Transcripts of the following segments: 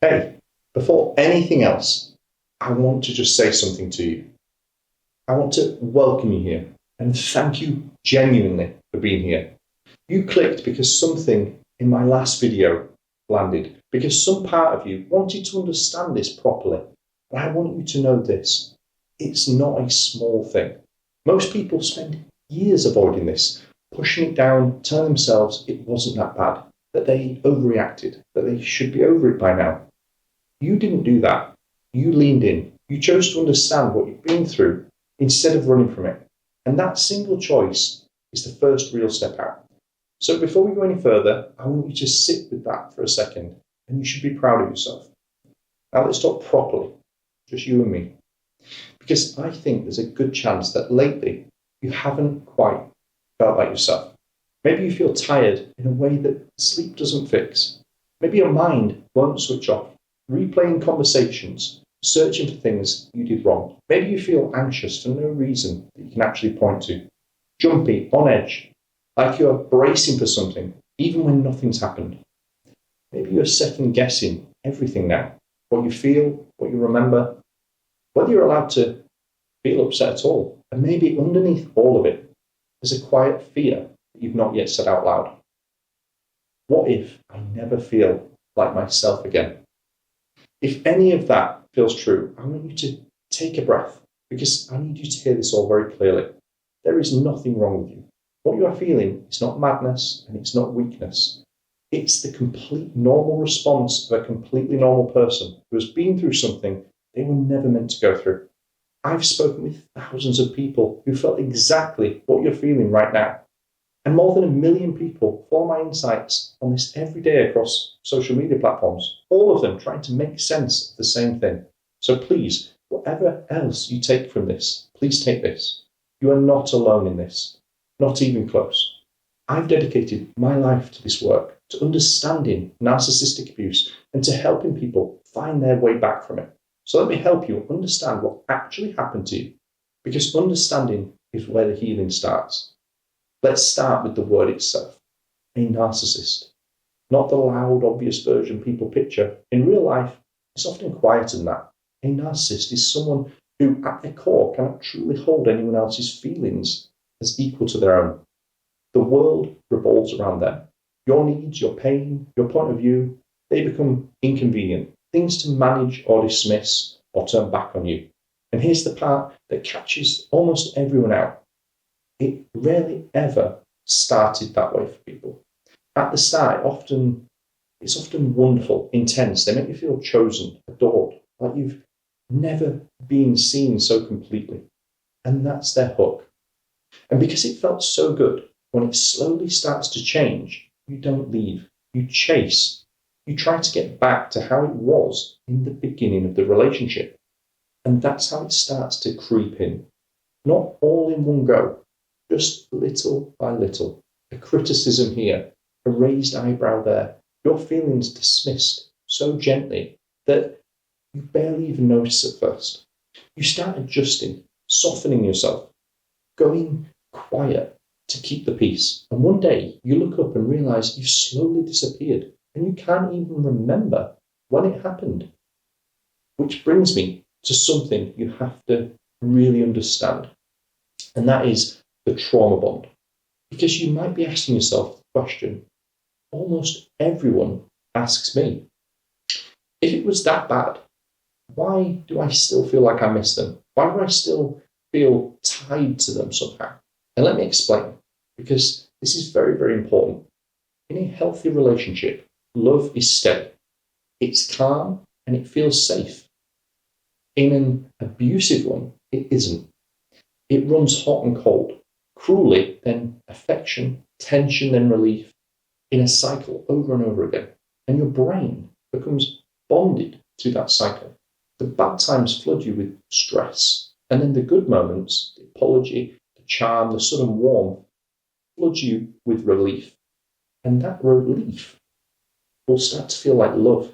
Hey, before anything else, I want to just say something to you. I want to welcome you here and thank you genuinely for being here. You clicked because something in my last video landed, because some part of you wanted to understand this properly. And I want you to know this. It's not a small thing. Most people spend years avoiding this, pushing it down, telling themselves it wasn't that bad, that they overreacted, that they should be over it by now. You didn't do that. You leaned in. You chose to understand what you've been through instead of running from it. And that single choice is the first real step out. So before we go any further, I want you to sit with that for a second, and you should be proud of yourself. Now let's talk properly, just you and me. Because I think there's a good chance that lately you haven't quite felt like yourself. Maybe you feel tired in a way that sleep doesn't fix. Maybe your mind won't switch off, replaying conversations, searching for things you did wrong. Maybe you feel anxious for no reason that you can actually point to. Jumpy, on edge, like you're bracing for something, even when nothing's happened. Maybe you're second guessing everything now. What you feel, what you remember, whether you're allowed to feel upset at all. And maybe underneath all of it, there's a quiet fear that you've not yet said out loud. What if I never feel like myself again? If any of that feels true, I want you to take a breath, because I need you to hear this all very clearly. There is nothing wrong with you. What you are feeling is not madness and it's not weakness. It's the complete normal response of a completely normal person who has been through something they were never meant to go through. I've spoken with thousands of people who felt exactly what you're feeling right now. And more than 1 million people follow my insights on this every day across social media platforms, all of them trying to make sense of the same thing. So please, whatever else you take from this, please take this. You are not alone in this, not even close. I've dedicated my life to this work, to understanding narcissistic abuse and to helping people find their way back from it. So let me help you understand what actually happened to you, because understanding is where the healing starts. Let's start with the word itself, a narcissist. Not the loud, obvious version people picture. In real life, it's often quieter than that. A narcissist is someone who, at their core, cannot truly hold anyone else's feelings as equal to their own. The world revolves around them. Your needs, your pain, your point of view, they become inconvenient, things to manage or dismiss or turn back on you. And here's the part that catches almost everyone out. It rarely ever started that way for people. At the start, it's often wonderful, intense. They make you feel chosen, adored, like you've never been seen so completely. And that's their hook. And because it felt so good, when it slowly starts to change, you don't leave. You chase. You try to get back to how it was in the beginning of the relationship. And that's how it starts to creep in. Not all in one go, just little by little. A criticism here, a raised eyebrow there, your feelings dismissed so gently that you barely even notice at first. You start adjusting, softening yourself, going quiet to keep the peace. And one day you look up and realize you've slowly disappeared and you can't even remember when it happened. Which brings me to something you have to really understand. And that is the trauma bond. Because you might be asking yourself the question, almost everyone asks me, if it was that bad, why do I still feel like I miss them? Why do I still feel tied to them somehow? And let me explain, because this is very, very important. In a healthy relationship, love is steady. It's calm and it feels safe. In an abusive one, it isn't. It runs hot and cold, cruelly, then affection, tension, then relief, in a cycle over and over again. And your brain becomes bonded to that cycle. The bad times flood you with stress, and then the good moments, the apology, the charm, the sudden warmth, flood you with relief. And that relief will start to feel like love.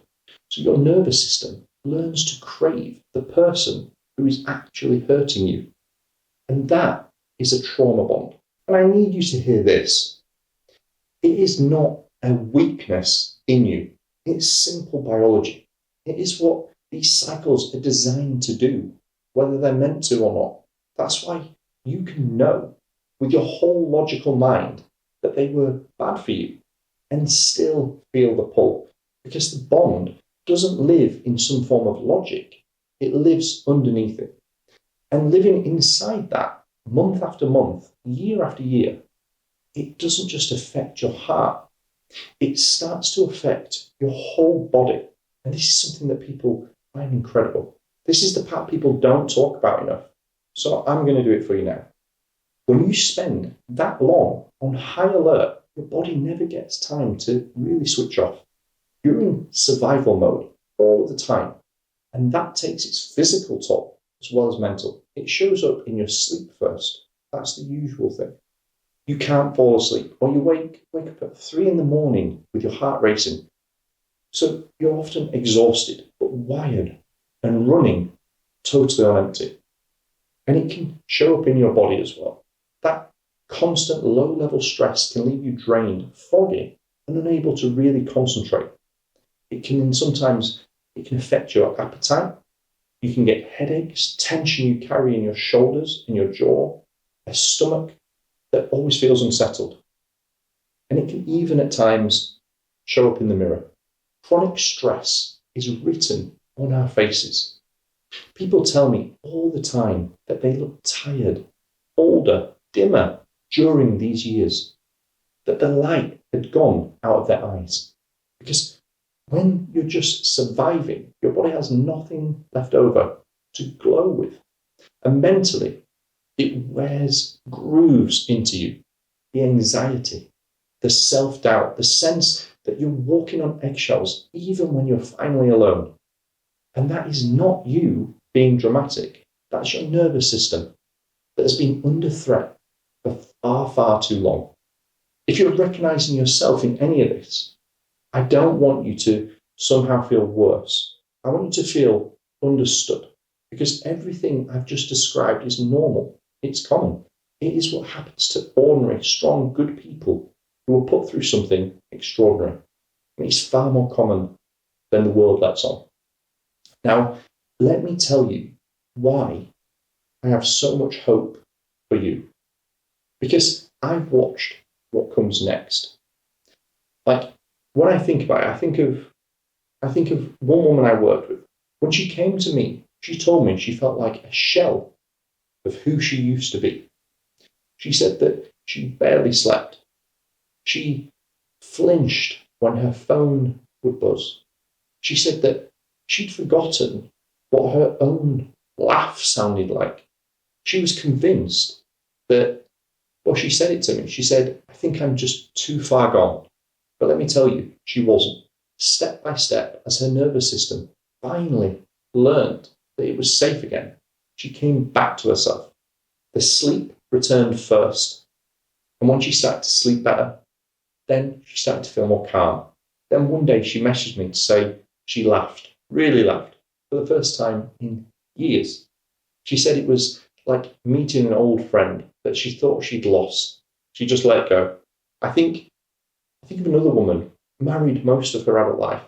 So your nervous system learns to crave the person who is actually hurting you. And that is a trauma bond. And I need you to hear this. It is not a weakness in you. It's simple biology. It is what these cycles are designed to do, whether they're meant to or not. That's why you can know with your whole logical mind that they were bad for you and still feel the pull, because the bond doesn't live in some form of logic. It lives underneath it. And living inside that, month after month, year after year, it doesn't just affect your heart. It starts to affect your whole body. And this is something that people find incredible. This is the part people don't talk about enough. So I'm going to do it for you now. When you spend that long on high alert, your body never gets time to really switch off. You're in survival mode all the time. And that takes its physical toll as well as mental. It shows up in your sleep first. That's the usual thing. You can't fall asleep, or you wake up at 3 a.m. with your heart racing. So you're often exhausted, but wired and running totally on empty. And it can show up in your body as well. That constant low-level stress can leave you drained, foggy, and unable to really concentrate. It can affect your appetite. You can get headaches, tension you carry in your shoulders, in your jaw, a stomach that always feels unsettled. And it can even at times show up in the mirror. Chronic stress is written on our faces. People tell me all the time that they look tired, older, dimmer during these years, that the light had gone out of their eyes. Because when you're just surviving, your body has nothing left over to glow with. And mentally, it wears grooves into you. The anxiety, the self-doubt, the sense that you're walking on eggshells even when you're finally alone. And that is not you being dramatic. That's your nervous system that has been under threat for far, far too long. If you're recognizing yourself in any of this, I don't want you to somehow feel worse. I want you to feel understood, because everything I've just described is normal. It's common. It is what happens to ordinary, strong, good people who are put through something extraordinary. And it's far more common than the world lets on. Now, let me tell you why I have so much hope for you. Because I've watched what comes next. Like, when I think about it, I think of one woman I worked with. When she came to me, she told me she felt like a shell of who she used to be. She said that she barely slept. She flinched when her phone would buzz. She said that she'd forgotten what her own laugh sounded like. She was convinced that, well, she said it to me. She said, I think I'm just too far gone. But let me tell you, she wasn't. Step by step, as her nervous system finally learned that it was safe again, she came back to herself. The sleep returned first. And when she started to sleep better, then she started to feel more calm. Then one day she messaged me to say she laughed, really laughed, for the first time in years. She said it was like meeting an old friend that she thought she'd lost. She just let go. I think of another woman, married most of her adult life,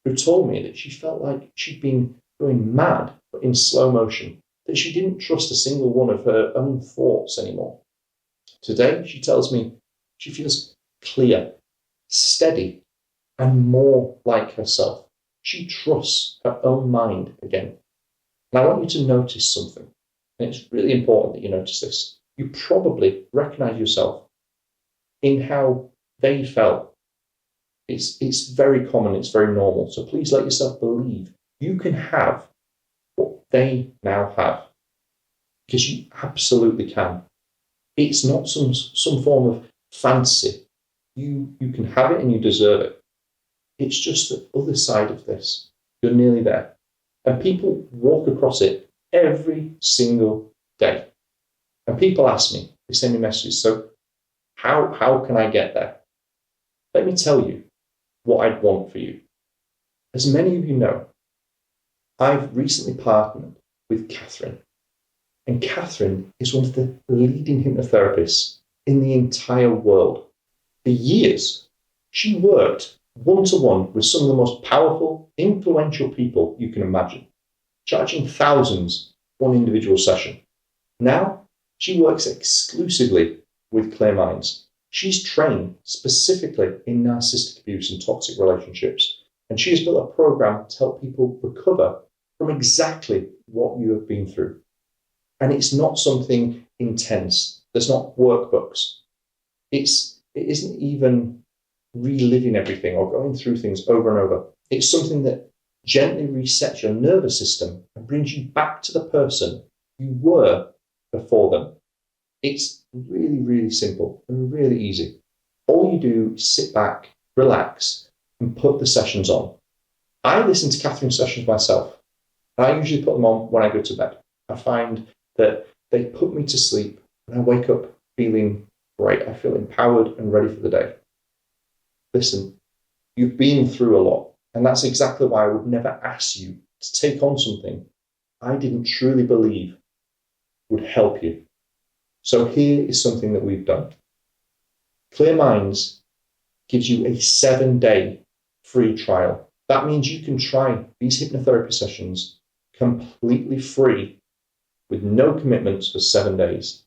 who told me that she felt like she'd been going mad, but in slow motion, that she didn't trust a single one of her own thoughts anymore. Today, she tells me she feels clear, steady, and more like herself. She trusts her own mind again. And I want you to notice something, and it's really important that you notice this. You probably recognize yourself in how they felt. It's very common, it's very normal. So please let yourself believe you can have what they now have, because you absolutely can. It's not some form of fancy. You can have it and you deserve it. It's just the other side of this. You're nearly there. And people walk across it every single day. And people ask me, they send me messages, so how can I get there? Let me tell you what I'd want for you. As many of you know, I've recently partnered with Catherine. And Catherine is one of the leading hypnotherapists in the entire world. For years, she worked one-to-one with some of the most powerful, influential people you can imagine, charging thousands for one individual session. Now, she works exclusively with clear minds. She's trained specifically in narcissistic abuse and toxic relationships, and she has built a program to help people recover from exactly what you have been through. And it's not something intense. There's not workbooks. It isn't even reliving everything or going through things over and over. It's something that gently resets your nervous system and brings you back to the person you were before them. It's really, really simple and really easy. All you do is sit back, relax, and put the sessions on. I listen to Catherine's sessions myself. I usually put them on when I go to bed. I find that they put me to sleep and I wake up feeling great. I feel empowered and ready for the day. Listen, you've been through a lot, and that's exactly why I would never ask you to take on something I didn't truly believe would help you. So here is something that we've done. Clear Minds gives you a 7-day free trial. That means you can try these hypnotherapy sessions completely free with no commitments for 7 days.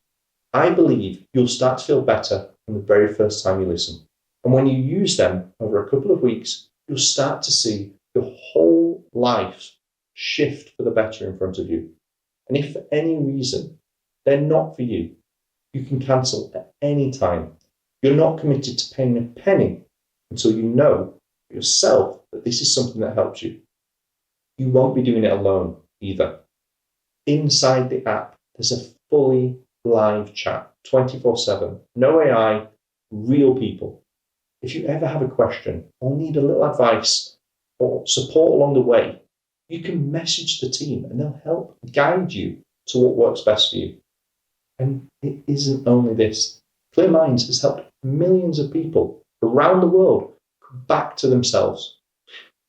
I believe you'll start to feel better from the very first time you listen. And when you use them over a couple of weeks, you'll start to see your whole life shift for the better in front of you. And if for any reason they're not for you, you can cancel at any time. You're not committed to paying a penny until you know for yourself that this is something that helps you. You won't be doing it alone either. Inside the app, there's a fully live chat, 24/7, no AI, real people. If you ever have a question or need a little advice or support along the way, you can message the team and they'll help guide you to what works best for you. And it isn't only this. Clear Minds has helped millions of people around the world come back to themselves.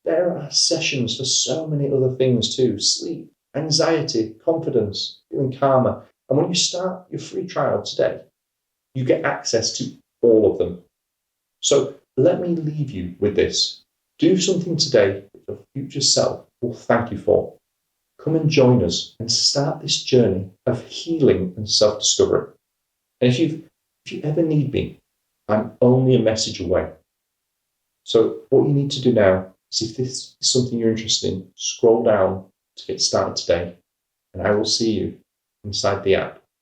There are sessions for so many other things too: sleep, anxiety, confidence, feeling calmer. And when you start your free trial today, you get access to all of them. So let me leave you with this. Do something today that your future self will thank you for. Come and join us and start this journey of healing and self-discovery. And if you ever need me, I'm only a message away. So what you need to do now is, if this is something you're interested in, scroll down to get started today, and I will see you inside the app.